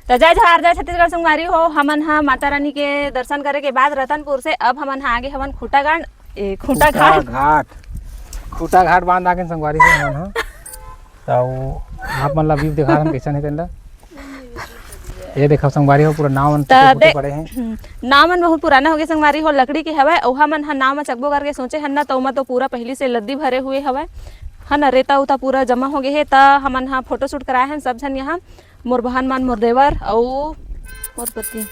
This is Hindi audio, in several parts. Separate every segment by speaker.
Speaker 1: तो जय जवाहर जय छत्तीसगढ़ संगवारी हो। हमन हा माता रानी के दर्शन करे के बाद रतनपुर से अब हमन हा आगे हमन खूटा घाट
Speaker 2: खूटा घाट बांध आके संगवारी हो हमन हा। तो आप मन ला व्यू दिखा हम कैसन है तेन ला। ये देखो संगवारी हो पूरा नाव मन पड़े हैं।
Speaker 1: नाव मन बहुत पुराना हो गए संगवारी हो, लकड़ी के हवे। ओहा मन हा नाव में चकबो करके सोचे हन ना तो ओमा तो पूरा पहली से लद्दी भरे हुए हवे है ना, रेता उता पूरा जमा हो गए है। त हमन हा फोटो शूट कराए हैं सब झन यहाँ, मोर बहन मन मोर देवर और मोर पति।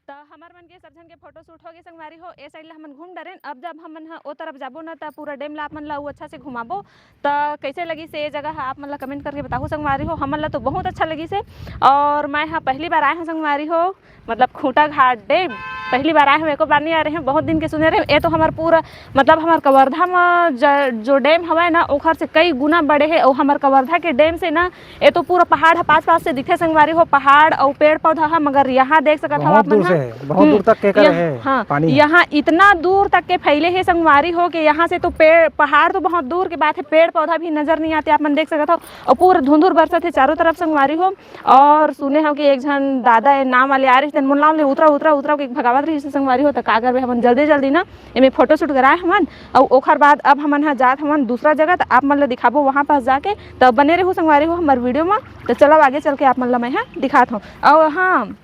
Speaker 1: तो हमार मन के सब झन के फोटो शूट हो गए संगवारी हो। ए साइड ला हमन घूम डरेन। अब जब हमन हा ओ तरफ जाबो ना त पूरा डैम ला आप मन ला अच्छा से घुमाबो। त कैसे लगी से ये जगह आप मन ला कमेंट करके बताओ संगवारी हो। हमन ला तो बहुत अच्छा लगी से। और मैं हाँ पहली बार आए हैं संगवारी हो, मतलब खूटा घाट डैम पहली बार आए हैं, एको बार नहीं आ रहे हैं, बहुत दिन के सुने रहे। ये तो हमार पूरा मतलब हमार कवर्धा में जो डैम हवा है ना ओखर से कई गुना बड़े है। और हमार कवर्धा के डैम से ना ये तो पूरा पहाड़ है, पास पास से दिखे संगवारी हो, पहाड़ और पेड़ पौधा है। मगर यहाँ देख सकते हो आप मन
Speaker 2: बहुत दूर तक के है
Speaker 1: हाँ,
Speaker 2: पानी
Speaker 1: यहाँ इतना दूर तक के फैले है संगवारी हो कि यहाँ से तो पहाड़ तो बहुत दूर के बात है, पेड़ पौधा भी नजर नहीं आते आप मन देख सकते हो। और पूरा धुंधुर बरसत है चारों तरफ संगवारी हो। और सुने हो कि एक जन दादा है नाम वाले आ रहे थे, मुन्ना ले उतरा उतरा उतरा के भगावत रही संगवारी हो। तो का करबे हमन जल्दी जल्दी ना एमे फोटो शूट कराए हमन। और ओखर बाद अब हमन हा जात हमन दूसरा जगह, तो आप मन ला दिखाबो वहाँ पास जाके। तो बने रहो संगवारी हो हमारे वीडियो में। तो चलो आगे चल के आप मन ला मैं दिखाता हूँ। और हाँ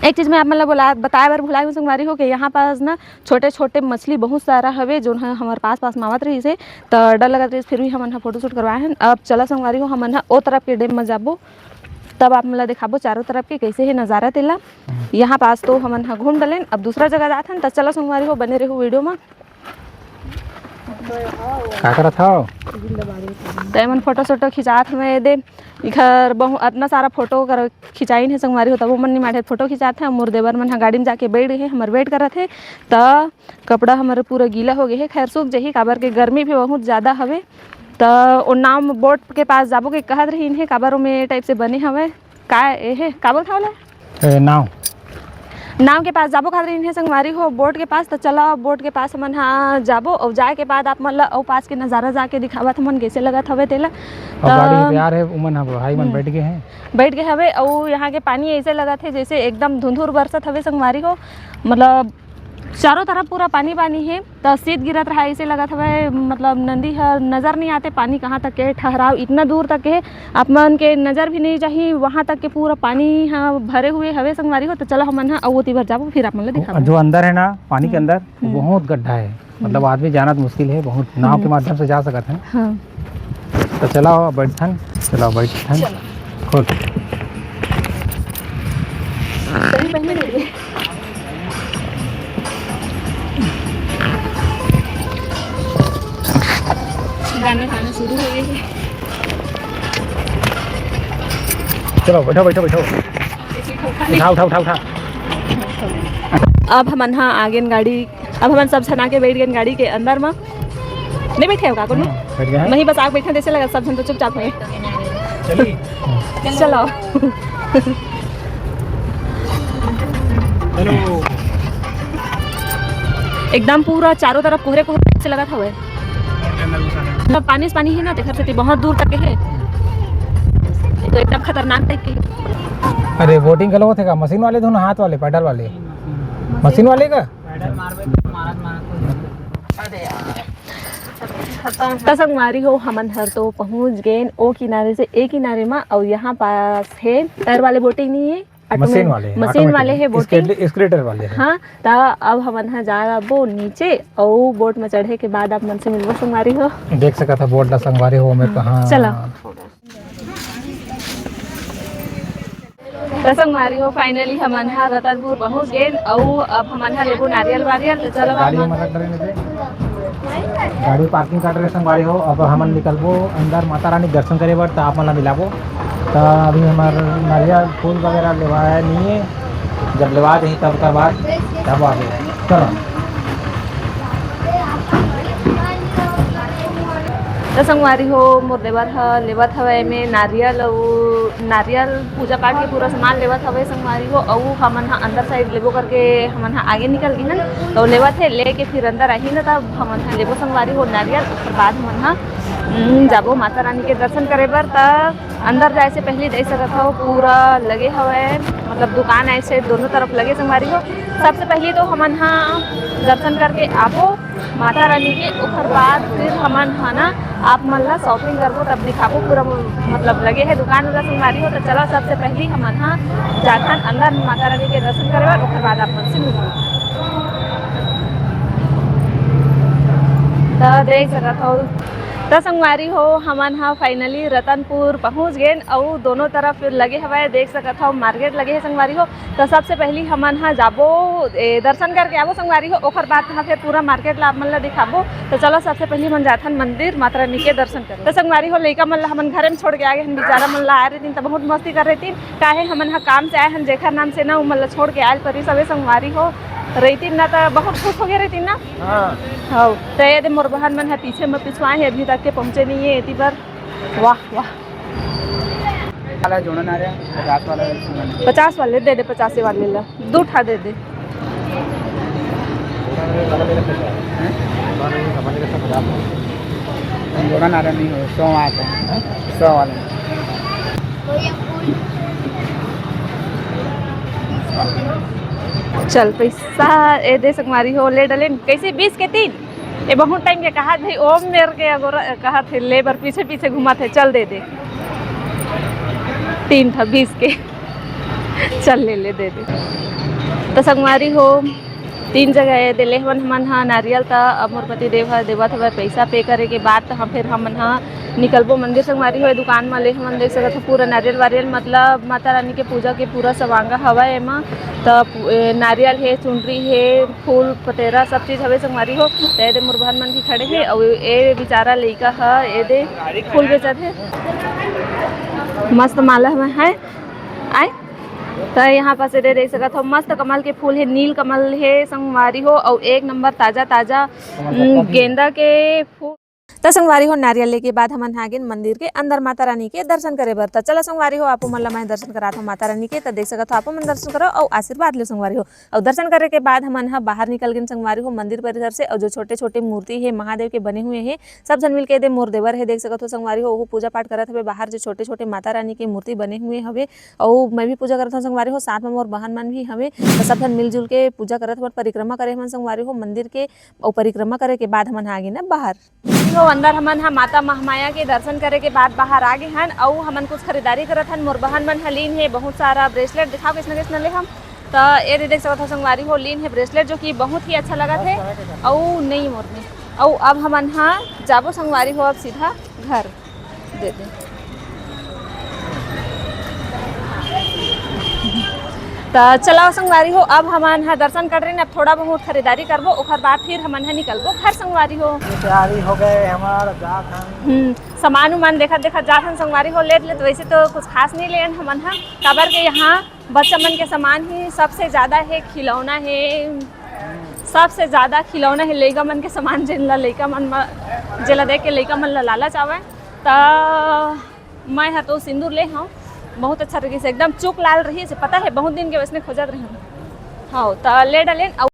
Speaker 1: एक चीज़ मैं आप मतलब बताए बार भुलाई हूँ संगवारी हो कि यहाँ पास ना छोटे छोटे मछली बहुत सारा हवे जो है हमारे पास मावत रही से। तो डर लगत रही फिर भी हमन हा फोटो शूट करवाए हैं। अब चला संगवारी हो हमन हा ओ तरफ के डैम में जाबो, तब आप मतलब दिखाबो चारों तरफ के कैसे है नज़ारा तेला। यहाँ पास तो हमन हा घूम डलेन, अब दूसरा जगह जाते हैं। तो चला संगवारी हो बने रहो वीडियो में।
Speaker 2: का करत हो
Speaker 1: तो मन फोटो शोटो खिंचात हमें दे इधर बहुत इतना सारा फोटो कर खिंचाइन है संगवारी हो। तब वो मन नहीं मारे फोटो खिंचाते हैं। मोर देवर मन गाड़ी में जाके बैठ गए हमारे वेट कर रहे थे। तो कपड़ा हमारे पूरा गीला हो गया है, खैर सूख जही काबर के गर्मी भी बहुत ज़्यादा हवे। तो नाव बोट के पास जाबो के कहत रही है काबर में टाइप से बने हवे का है काबर था वाला नाव के पास जाबो खातिर है संगवारी हो बोट के पास। तो चला बोट के पास हमन हाँ जाबो और जाए के बाद आप मन ला और पास के नज़ारा जाके दिखावत हमन कैसे लगत हवे तेला।
Speaker 2: तो गाड़ी तैयार है उमन भाई मन बैठ गए हवे। और यहाँ के पानी ऐसे लगत है जैसे एकदम धुंधुर बरसत हवे संगवारी हो, मतलब चारों तरफ पूरा पानी पानी है। तो शीत गिरत रहा ऐसे लगत हवे, मतलब नदी है नज़र नहीं आते पानी कहाँ तक के ठहराव इतना दूर तक है आप मन के नज़र भी नहीं चाहिए वहाँ तक के पूरा पानी हाँ भरे हुए हवे संगवारी हो। तो चलो हमन हाँ अवती भर जाबो फिर आप मन दिखा। जो अंदर है ना पानी के अंदर बहुत गड्ढा है, मतलब आदमी जाना तो मुश्किल है, बहुत नाव के माध्यम से जा सकते हैं।
Speaker 1: हाँ।
Speaker 2: तो चलाओ बैठन खोल
Speaker 1: खाना शुरू हो गई है।
Speaker 2: चलो बैठो उठा।
Speaker 1: अब हमन हाँ आगे गाड़ी, अब हमन सब छना के बैठ गए गाड़ी के अंदर में। नहीं बैठे हो का कोनो वहीं बस आग बैठे जैसे लगा सब जन तो चुपचाप है। चलो एकदम पूरा चारों तरफ कोहरे कोहरे से लगा था हुआ मतलब पानी है ना देखर से बहुत दूर तक है, तो एकदम खतरनाक टाइप के।
Speaker 2: अरे बोटिंग का लोग थे का मशीन वाले थे ना हाथ वाले पैडल वाले मशीन वाले का
Speaker 1: संगवारी हो हमन हर तो पहुंच गए ओ किनारे से एक किनारे में। और यहाँ पास है टायर वाले बोटिंग नहीं है, मशीन वाले है बोटिंग
Speaker 2: स्केलेटर वाले है।
Speaker 1: हाँ तो अब हमन हा जा वो नीचे और बोट में चढ़े के बाद आप मन से मिलबो संगवारी हो।
Speaker 2: देख सका था बोट ला संगवारी हो में कहाँ
Speaker 1: चला तो संगवारी हो फाइनली हमन हा रतनपुर पहुंच गए। और अब हमन हा लेबो नारियल वारियल। तो चलो
Speaker 2: गाड़ी पार्किंग कर रहे संगवारी हो। अब हमन निकलबो अंदर माता रानी दर्शन करे बर। तो आप मन मिलाबो तो अभी हमारे नारियल फूल वगैरह लेवाया नहीं है, जब लेवा दे तब करवा तब आगे चलो।
Speaker 1: तो संगवारी हो मोर देवर ह लेवत हवे में नारियल और नारियल पूजा पाठ के पूरा सामान लेवत हवे संगवारी हो। और हमन हा अंदर साइड लेबो करके हमन हा आगे निकल गए हैं। तो लेवत है लेके फिर अंदर आई ना तब हमन हा लेबो संगवारी हो नारियल। उसके बाद हमन हा जाबो माता रानी के दर्शन करे बर त अंदर जाए से पहले देख सकत हो पूरा लगे हवे, मतलब दुकान ऐसे दोनों तरफ लगे संगवारी हो। सबसे पहले तो हमन हाँ दर्शन करके आबो माता रानी के, ओकर बाद फिर हमन हाँ ना आप मन ला शॉपिंग करबो तब दिखाबो पूरा, मतलब लगे है दुकान वाला संगवारी हो। तो चलो सबसे पहले हमन हाँ जाथन अंदर माता रानी के दर्शन करे बर, ओकर बाद आप मन से मिलबो। तो देख सकत हो तो संगवारी हो हमन हाँ फाइनली रतनपुर पहुँच गए और दोनों तरफ लगे हवे देख सकत हो मार्केट लगे है संगवारी हो। तो सबसे पहले हमन हाँ जाबो दर्शन करके आबो संगवारी हो, ओकर बाद हाँ फिर पूरा मार्केट ला मन ला दिखाबो। तो चलो सबसे पहले मन जाथन मंदिर माता रानी के दर्शन कर। तो संगवारी हो लइका मन ला हमन घरे में छोड़ के आ गए, बेचारा मन ला आ रही थी तो बहुत मस्ती कर रही थी, काहे हमन हाँ काम से आए हन जेखर नाम से ना मन ला छोड़ के आयल परी सबे संगवारी हो रही ना, तो बहुत खुश हो गए रही ना। हाँ तो ये मोर बहन मन है पीछे में पिछवाए है, अभी तक के पहुँचे नहीं है इतनी बार। वाह वाह
Speaker 3: वाला जोड़न आ रहा 50 वाला
Speaker 1: 50 वाले दे दे, 50 वाले ला 2 ठा दे दे।
Speaker 3: जोड़न आ रहा नहीं हो 100 आता है 100 वाला
Speaker 1: चल पैसा ए दे संगवारी हो ले डले कैसे 20 के 3 ये बहुत टाइम के कहा भाई ओम मेरे के अगोरा कहा थे लेबर पीछे पीछे घुमा थे, चल दे दे 3 था 20 के चल ले ले दे दे। तो संगवारी हो 3 जगह दिले हमन हाँ नारियल था अमरपति देव देवत हवे, पैसा पे करे के बाद तो फिर हमन हाँ निकलबो मंदिर संगवारी हो। दुकान में ले हमन देख सकत हो पूरा नारियल वारियल, मतलब माता रानी के पूजा के पूरा सवांगा हवा एमा। तो नारियल है, चुनरी है, फूल पतेरा सब चीज़ हवे संगवारी हो। तो ये मोर बहन मन भी खड़े है और ये बेचारा लइका है ये दे फूल बेचत है, मस्त माला में है आए। तो यहाँ पास ये देख सकत हो मस्त कमल के फूल है, नील कमल है संगवारी हो और 1 नंबर ताज़ा ताज़ा गेंदा के फूल। तो संगवारी हो नारियल लेके बाद हमन आगे मंदिर के अंदर माता रानी के दर्शन करे बर। तो चलो संगवारी हो आपो मन ला मैं दर्शन करा था माता रानी के। तो देख सकत हो आपो मन दर्शन करो और आशीर्वाद ले संगवारी हो। और दर्शन करे के बाद हमन हा बाहर निकल गए संगवारी हो मंदिर परिसर से। और जो छोटे छोटे मूर्ति है महादेव के बने हुए हैं सब जन मिल के दे मोर देवर है देख सकत हो संगवारी हो, वो पूजा पाठ करत हवे बाहर जो छोटे छोटे माता रानी के मूर्ति बने हुए हवे और मैं भी पूजा करत हूँ संगवारी हो, साथ में मोर बहन मन भी हवे। तो सब जन मिलजुल के पूजा करत हवन, परिक्रमा करे हमन संगवारी हो मंदिर के। और परिक्रमा करे के बाद हमन आगे ना बाहर हो अंदर हमन हा माता महामाया के दर्शन करे के बाद बाहर आ गए हन और हमन कुछ खरीदारी करत हन। मोर बहन मन हलीन है बहुत सारा ब्रेसलेट, दिखाओ किसने ले हम। तो ये देख सकत हो संगवारी हो लीन है ब्रेसलेट जो कि बहुत ही अच्छा लगा थे और नहीं मोर में। और अब हमन हाँ जाबो संगवारी हो अब सीधा घर दे दे। तो चलाओ संगवारी हो अब हमन हा दर्शन कर रहे हैं, अब थोड़ा बहुत खरीदारी करबो ओकर बाद फिर हमन हा निकलबो घर संगवारी हो।
Speaker 3: तैयारी हो गए हमारा जाथन
Speaker 1: सामान उमान देखा देखा जाथन संगवारी हो लेट लेट। वैसे तो कुछ खास नहीं लेन हमन हा, काबर के यहाँ बच्चा मन के सामान ही सबसे ज़्यादा है, खिलौना है सबसे ज़्यादा खिलौना है, लइका मन के सामान जिन ला लइका मन जेला देख के लइका मन ला लालच आवे। तो मैं हा तो सिंदूर ले हूँ बहुत अच्छा तरीके से एकदम चुक लाल रही से पता है बहुत दिन के वैसने खोजत रही हूँ। हाँ तो ले डालें।